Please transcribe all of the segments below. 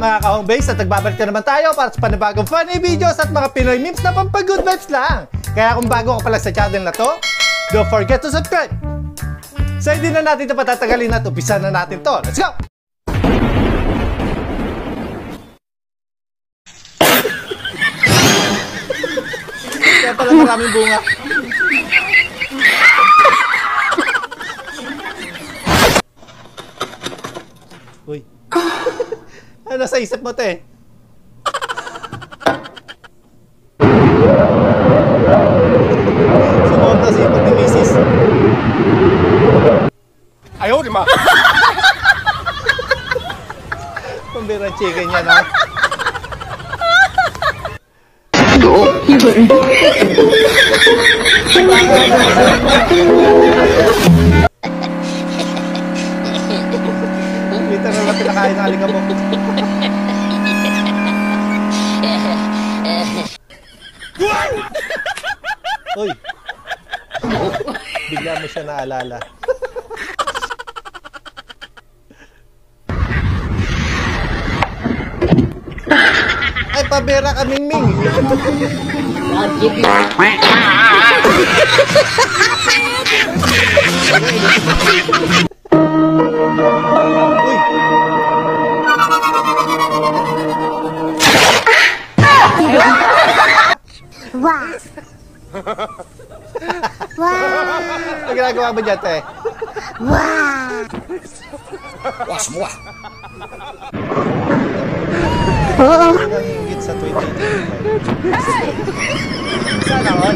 mga ka-home base at nagbabalik na naman tayo para sa panibagong funny videos at mga Pinoy memes na pampag-good vibes lang. Kaya kung bago ka pala sa channel na to, don't forget to subscribe. So hindi na natin ito patatagalin at umpisa na natin to. Let's go! Kaya pala maraming bunga. Uy. Ano sa isip mo, te? Sumuot na sipag ni Mrs. Ayaw, di ma! Pambirang chicken yan, ha? Literal na pinakain na halika mo. Uy! Bigla mo siya naalala. Ay, pabera ka, Mingming! Uy! Wow! Wow! Ang ginagawa mo dyan, te? Wow! Wah, semua. Ang ingit sa 2025. Sana all.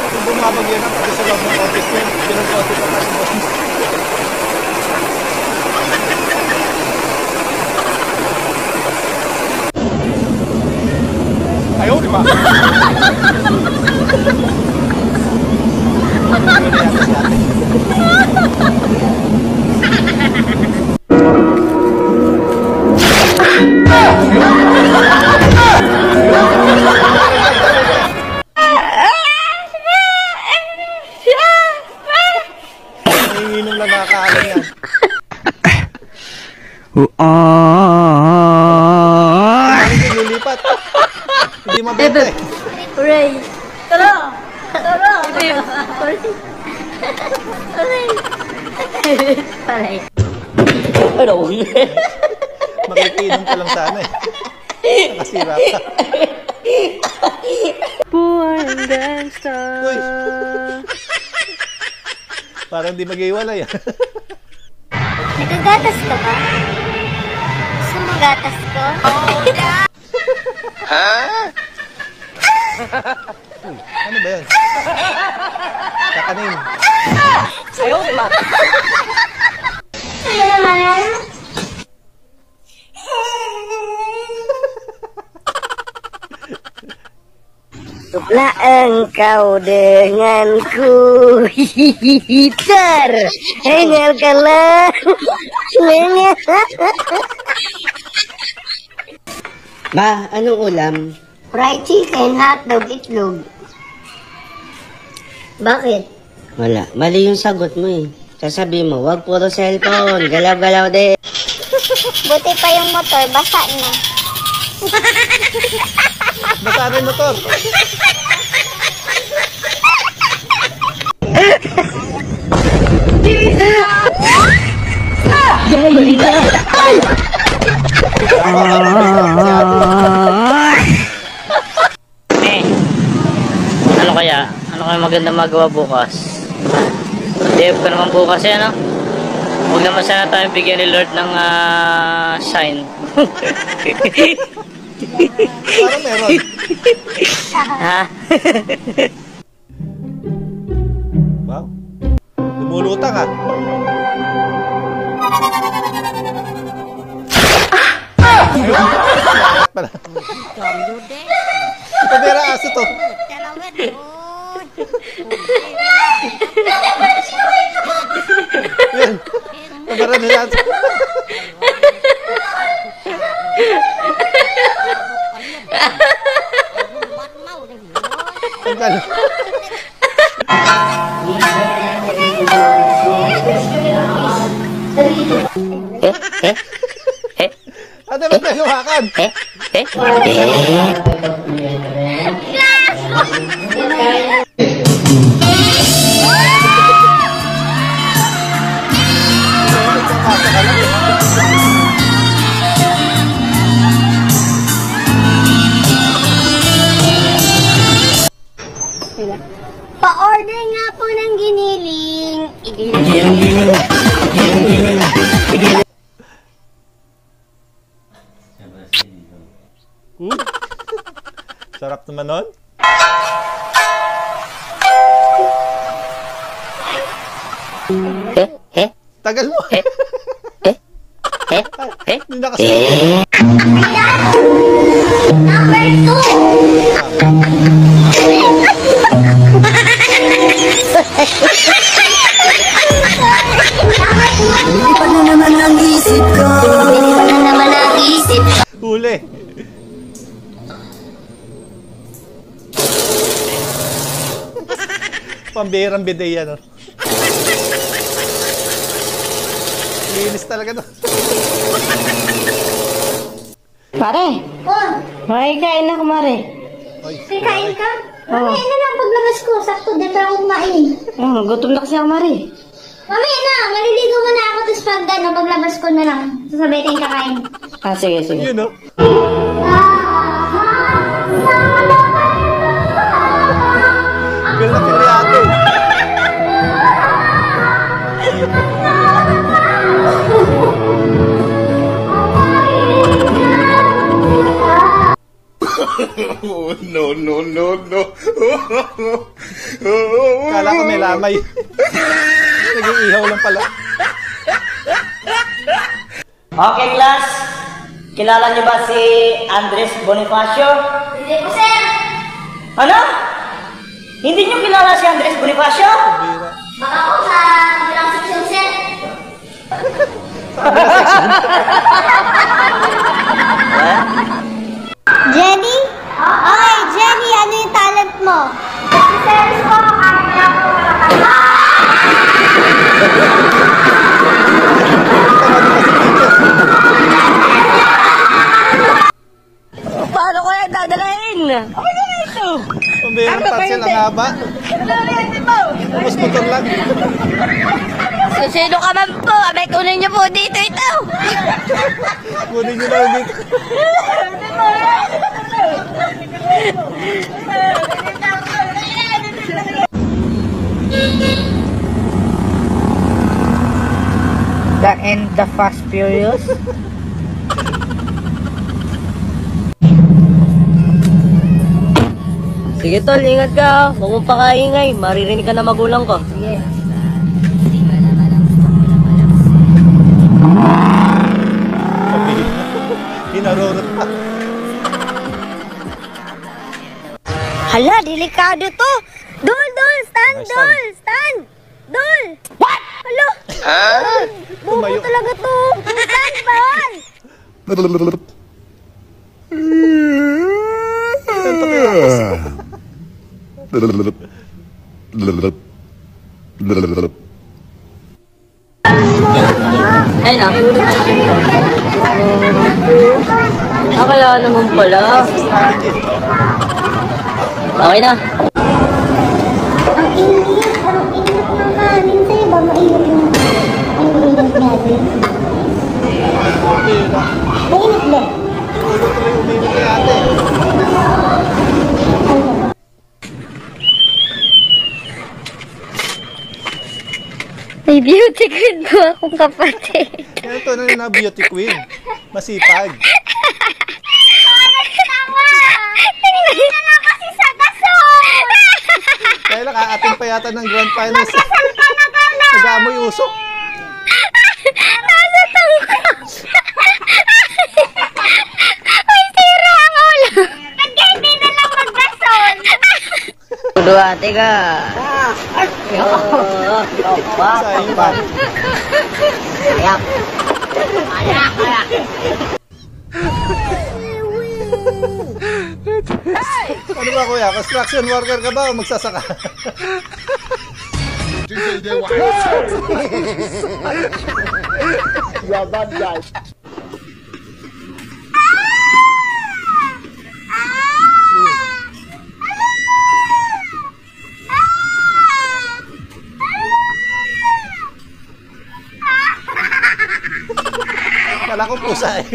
Kung bumabagyo na pati sa loob ng office ko, pinag-office pa tayo boss. Ayaw, di ba? Nanginginom na nakakaalam yan. Hindi lilipat. Hindi mabete. Hooray! Tara! Tara! Hooray! Hooray! Ano? Makikinom ka lang sana eh. Nakasira ka. Born gangsta. Uy! Parang di mag-iwalay ah. Nagagatas ka ba? Gusto mo gatas ko? Ano ba yan? Kakanin. Ayaw, di ma. Ano naman yan? Na engkau denganku, terhengal kalah. Ma, anong ulam? Fried chicken, hotdog, itlog. Bakit? Wala, mali yung sagot mo eh. Sasabihin mo, wag puro cellphone, galaw-galaw din. Buti pa yung motor, basa na. Basta rin motor. Ano kaya? Ano kaya maganda magawa bukas? Day off ka naman bukas eh, ano? Huwag naman sana tayo bigyan ni Lord ng sign. Parang meron. Ha? Wow. Lumulutang ah. Pala. Pabera aso to. Yan. Pabera nila aso. Tanggal. Ate, ba't tayo hawakan? Pa-order nga po ng giniling. Sarap naman nun. Tagal mo. Hindi na kasi. Number 2. Hindi pa na naman ang isip ko. Huli. Pambirang bidet yan. Linis talaga to. Pare, Oh, makikain na kumare. kikain ka? Mamaya na lang paglabas ko. Sakto, dito ako kumain. Gutom na kasi ako, Mari. Mamaya na, maliligo muna ako. Tapos paglabas ko na lang. Sasabay tayong kakain. Sige, sige. Yun, no? Feel na feel ni ate. No. Kala ko may lamay. Nag-iihaw lang pala. Okay, class. Kilala niyo ba si Andres Bonifacio? Hindi po, sir. Ano? Hindi niyo kilala si Andres Bonifacio? Bira. Baka po sa bilang section, sir. Jenny? Okay, Jenny, ano yung talent mo? Service ko, kaya po Paano ko yan dadalahin? Okay na ito. Pambirang parcel ang haba. Tapos motor lang. Sino ka man po? Abay, kunin niyo po dito ito. Kunin nyo lang dito. The End the Fast Furious. Sige tol, ingat ka. Huwag mong pakaingay. Maririnig ka na magulang ko. Sige. Hinarurot pa. Hala, delikado to. Dol, stand, Nice Dol, stand. Dol. What? Hala. Bubo Tumayo. talaga to. Stand, bawal. Ay na. Kaya naman pala. Okay na. Ang init ng kanin sa'yo ba? Mainit na. Ang init natin. Mainit na. Tuloy umimik kay ate. May beauty queen po akong kapatid. Yan ito na beauty queen. Masipag. Hindi na lang kasi sa gasol. Kaya lang aating pa yata ng grand finals. Kasal ka na gala. Nag-aamoy usok. Nasa tungko. May sira ang ulo. Ba't kaya hindi na lang maggasol? Tudo ate ka. Sayang pa. Ano ba kuya? Construction worker ka ba o magsasaka? Kala ko pusa eh.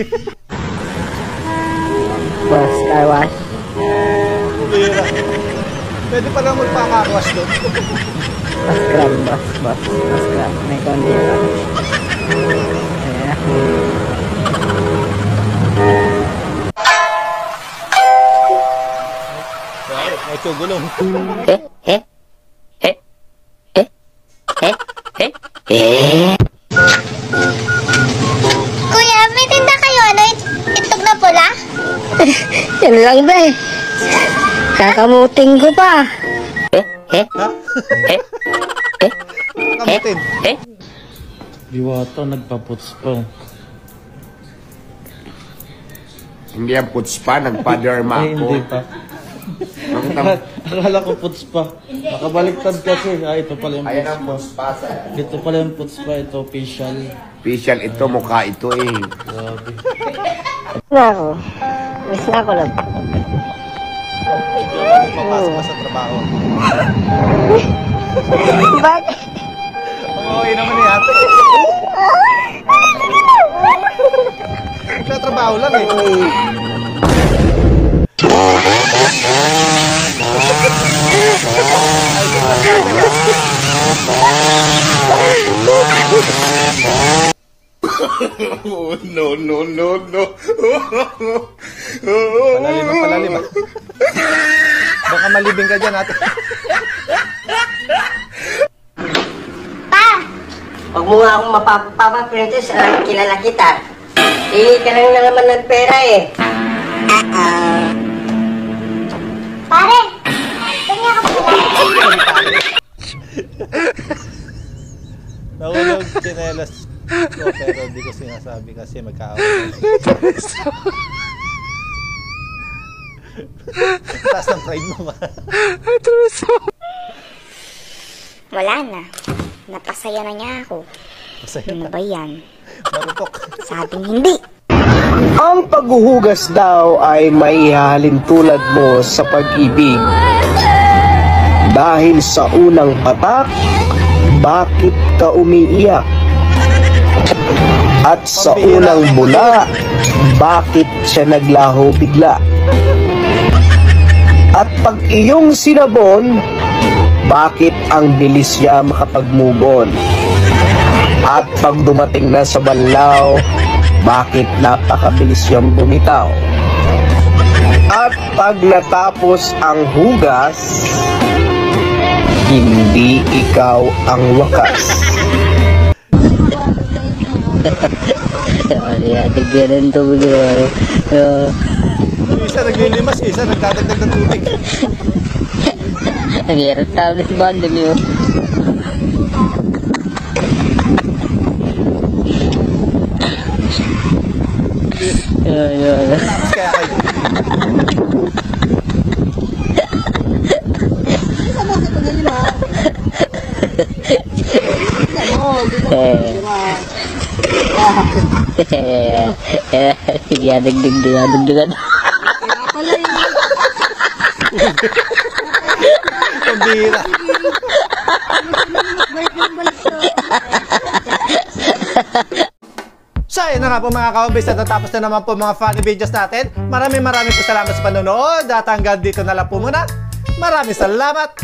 Boss, car wash. Bira. Pwede pa lang magpakakwas doon. Mas grab, boss. Mas grab. May konti lang. Ayan. May tugulong. Kuya, may tinda kayo. Ano, itlog na pula? Yan lang ba eh. Kakamuting ko pa. Kamutin. Diwata, nagpaputs pa. Hindi ang puts pa, nagpaderma Ay, ako. hindi pa. Akala ko puts pa. Nakabaliktad kasi. Ito pala yung Ayan puts ang pa. puts pa sa Ito pala yung puts pa. Ito, official. official ito, mukha ito eh. Grabe. Na ako. Miss na ako lang. Medyo ako papasok pa sa trabaho. Bakit? Ang okay naman ni ate. Nagtatrabaho lang eh. No. Palalim. Baka malibing ka dyan ate. Pa! Huwag mo nga akong mapapapaprintes. Kilala kita. Hingi ka lang na naman ng pera eh. Pare! Tingnan ka pula. Nahulog chinelas ko pero hindi ko sinasabi kasi magkaaway. Taas ng pride mo ba? Wala na. Napasaya na niya ako. Masaya Ano na. ba yan? Marupok. Sabing hindi. Ang paghuhugas daw ay maihalin tulad mo sa pag-ibig. Dahil sa unang patak, bakit ka umiiyak? At sa unang bula, bakit siya naglaho bigla? At pag iyong sinabon, bakit ang bilis niya makapag-move on? At pag dumating na sa banlaw, bakit napakabilis siyang bumitaw? At pag natapos ang hugas, hindi ikaw ang wakas. Tigyan ng tubig. Isa naglilimas, isa nagdadagdag ng tubig. Nag-iarap tablet bundle yun. Tapos kaya kayo. Sige, dagdagan. Pambira. So, yun na nga po mga ka-homies, natapos na naman po mga funny videos natin. Maraming po salamat sa panonood at hanggang dito na lang po muna. Maraming salamat.